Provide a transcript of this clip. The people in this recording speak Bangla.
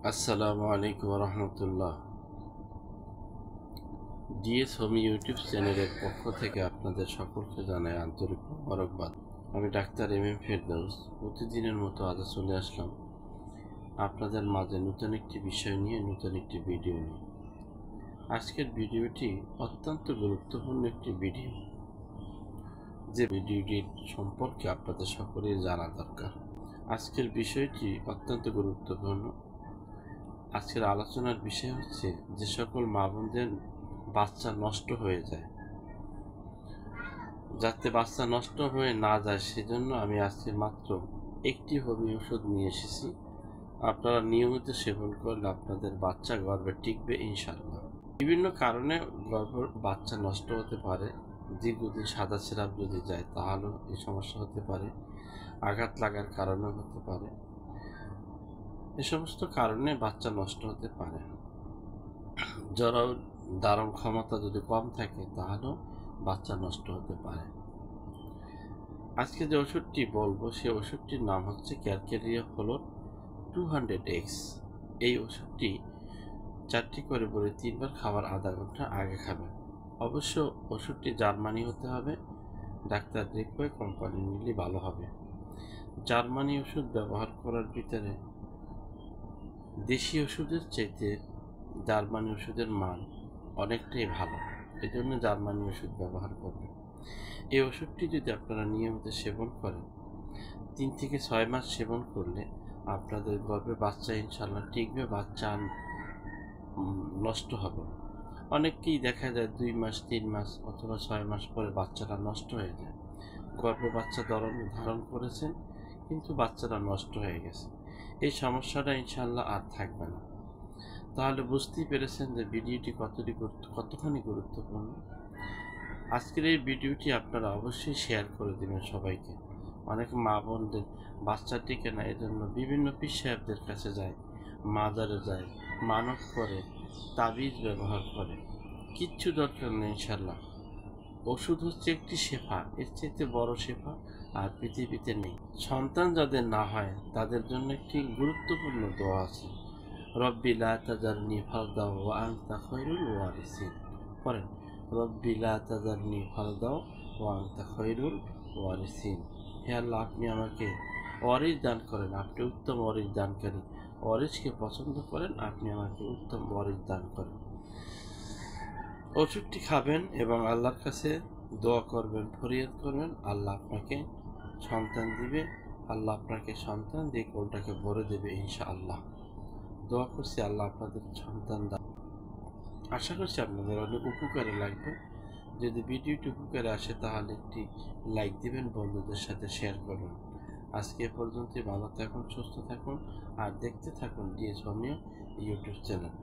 আসসালামু আলাইকুম রহমতুল্লাহ। ডিএস হোমি ইউটিউব চ্যানেলের পক্ষ থেকে আপনাদের সকলকে জানাই আন্তরিক মোবারকবাদ। আমি ডাক্তার এম ফেরদৌস। প্রতিদিনের মতো আজ চলে আসলাম আপনাদের মাঝে নতুন একটি বিষয় নিয়ে, নতুন একটি ভিডিও নিয়ে। আজকের ভিডিওটি অত্যন্ত গুরুত্বপূর্ণ একটি ভিডিও, যে ভিডিওটির সম্পর্কে আপনাদের সকলের জানা দরকার। আজকের বিষয়টি অত্যন্ত গুরুত্বপূর্ণ। আজকের আলোচনার বিষয় হচ্ছে যে সকল মা বোনদের বাচ্চা নষ্ট হয়ে যায়, যাতে বাচ্চা নষ্ট হয়ে না যায় সেজন্য আমি আজকে মাত্র একটি হোমিও ওষুধ নিয়ে এসেছি। আপনারা নিয়মিত সেবন করলে আপনাদের বাচ্চা গর্ভে টিকবে ইনশাআল্লাহ। বিভিন্ন কারণে বাচ্চা নষ্ট হতে পারে। দীর্ঘদিন সাদা সিরাপ যদি যায় তাহলেও এই সমস্যা হতে পারে। আঘাত লাগার কারণেও হতে পারে। এ সমস্ত কারণে বাচ্চা নষ্ট হতে পারে। ধারণ ক্ষমতা যদি কম থাকে তাহলেও বাচ্চা নষ্ট হতে পারে। আজকে যে ওষুধটি বলবো সেই ওষুধটির নাম হচ্ছে ক্যালকেরিয়া ফ্লোর 200X। এই ওষুধটি 4টি করে বলে 3বার খাবার আধা ঘন্টা আগে খাবেন। অবশ্য ওষুধটি জার্মানি হতে হবে, ডাক্তার রেকোয়ে কোম্পানি নিলে ভালো হবে। জার্মানি ওষুধ ব্যবহার করার ভিতরে দেশি ওষুধের চাইতে জার্মানি ওষুধের মান অনেকটাই ভালো, এই জন্য জার্মানি ওষুধ ব্যবহার করবেন। এই ওষুধটি যদি আপনারা নিয়মিত সেবন করেন, 3 থেকে 6 মাস সেবন করলে আপনাদের গর্ভে বাচ্চা ইনশাল্লাহ টিকবে, বাচ্চা নষ্ট হবে। অনেককেই দেখা যায় 2 মাস 3 মাস অথবা 6 মাস পরে বাচ্চাটা নষ্ট হয়ে যায়। গর্ভে বাচ্চা ধারণ করেছেন কিন্তু বাচ্চাটা নষ্ট হয়ে গেছে। এই সমস্যাটা ইনশাল্লাহ আর থাকবে না। তাহলে বুঝতেই পেরেছেন যে ভিডিওটি কতখানি গুরুত্বপূর্ণ। আজকের এই ভিডিওটি আপনারা অবশ্যই শেয়ার করে দেবেন সবাইকে। অনেক মা বোনদের বাচ্চা টিকে না, এজন্য বিভিন্ন পীর সাহেবদের কাছে যায়, মাজারে যায়, মানত করে, তাবিজ ব্যবহার করে। কিচ্ছু দরকার নেই ইনশাল্লাহ। ওষুধ হচ্ছে একটি শেফা, এর চাইতে বড় শেফা আর পৃথিবীতে নেই। সন্তান যাদের না হয় তাদের জন্য একটি গুরুত্বপূর্ণ দোয়া আছে, রব্বি লা তাজারনি ফারদা ওয়া আনতা খায়রুল ওয়ারিসিন। পড়েন, রব্বি লা তাজারনি ফারদা ওয়া আনতা খায়রুল ওয়ারিসিন। হে আল্লাহ, আপনি আমাকে ওয়ারিস দান করেন, আপনি উত্তম ওয়ারিস দানকারী। ওয়ারিসকে পছন্দ করেন, আপনি আমাকে উত্তম ওয়ারিস দান করেন। ওষুধটি খাবেন এবং আল্লাহর কাছে দোয়া করবেন, ফরিয়াদ করবেন, আল্লাহ আপনাকে সন্তান দিবে। আল্লাহ আপনাকে সন্তান দিয়ে কোলটাকে ভরে দেবে ইনশাআল্লাহ। দোয়া করছি আল্লাহ আপনাদের সন্তান দান। আশা করছি আপনাদের অনেক উপকারে লাগবে। যদি ভিডিওটি উপকারে আসে তাহলে একটি লাইক দিবেন, বন্ধুদের সাথে শেয়ার করবেন। আজকে এ পর্যন্তই। ভালো থাকুন, সুস্থ থাকুন আর দেখতে থাকুন ডিএস হোমিও ইউটিউব চ্যানেল।